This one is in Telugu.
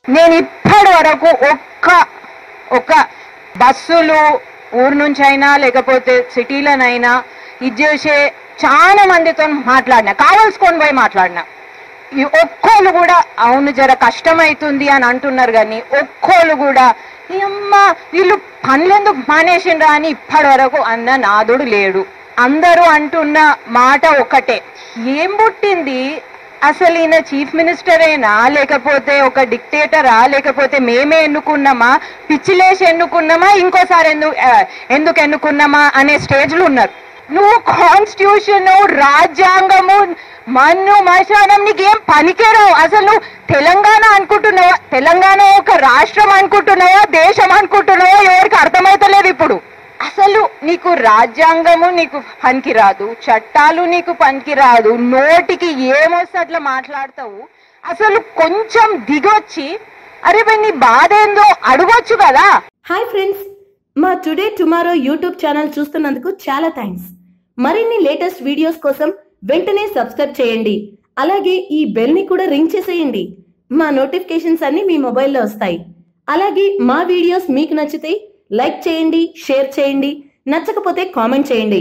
నేను ఇప్పటి వరకు ఒక్క బస్సులు ఊరు నుంచి అయినా లేకపోతే సిటీలోనైనా ఇది చేసే చాలా మందితో మాట్లాడినా, కావాల్సుకొని పోయి మాట్లాడినా. ఈ ఒక్కోళ్ళు కూడా అవును జర కష్టమవుతుంది అని అంటున్నారు, కానీ ఒక్కోళ్ళు కూడా అమ్మ వీళ్ళు పనులెందుకు మానేసిండ్రా అని ఇప్పటి వరకు అన్న నాదుడు లేడు. అందరూ అంటున్న మాట ఒకటే, ఏం పుట్టింది అసలు ఈయన చీఫ్ మినిస్టరేనా లేకపోతే ఒక డిక్టేటరా లేకపోతే మేమే ఎన్నుకున్నామా, పిచ్చిలేసి ఎన్నుకున్నామా, ఇంకోసారి ఎందుకు ఎన్నుకున్నామా అనే స్టేజ్లో ఉన్నారు. నువ్వు కాన్స్టిట్యూషన్ రాజ్యాంగము మన్ను మశానం నీకేం పనికిరావు. అసలు నువ్వు తెలంగాణ అనుకుంటున్నావా, తెలంగాణ ఒక రాష్ట్రం అనుకుంటున్నావా, దేశం అనుకుంటున్నావా, ఎవరికి అర్థమైతలేదు ఇప్పుడు. అసలు నీకు రాజ్యాంగము నీకు పనికిరాదు, చట్టాలు నీకు పనికిరాదు, నోటికి ఏమొస్తే అట్లా మాట్లాడతావు. అసలు కొంచెం దిగొచ్చి అరే భయ్ నీ బాధ ఏందో అడగొచ్చు కదా. హాయ్ ఫ్రెండ్స్, మా టుడే టుమారో యూట్యూబ్ ఛానల్ చూస్తున్నందుకు చాలా థ్యాంక్స్. మరిన్ని లేటెస్ట్ వీడియోస్ కోసం వెంటనే సబ్స్క్రైబ్ చేయండి. అలాగే ఈ బెల్ ని కూడా రింగ్ చేసేయండి. మా నోటిఫికేషన్స్ అన్ని మీ మొబైల్లో వస్తాయి. అలాగే మా వీడియోస్ మీకు నచ్చితే లైక్ చేయండి, షేర్ చేయండి, నచ్చకపోతే కామెంట్ చేయండి.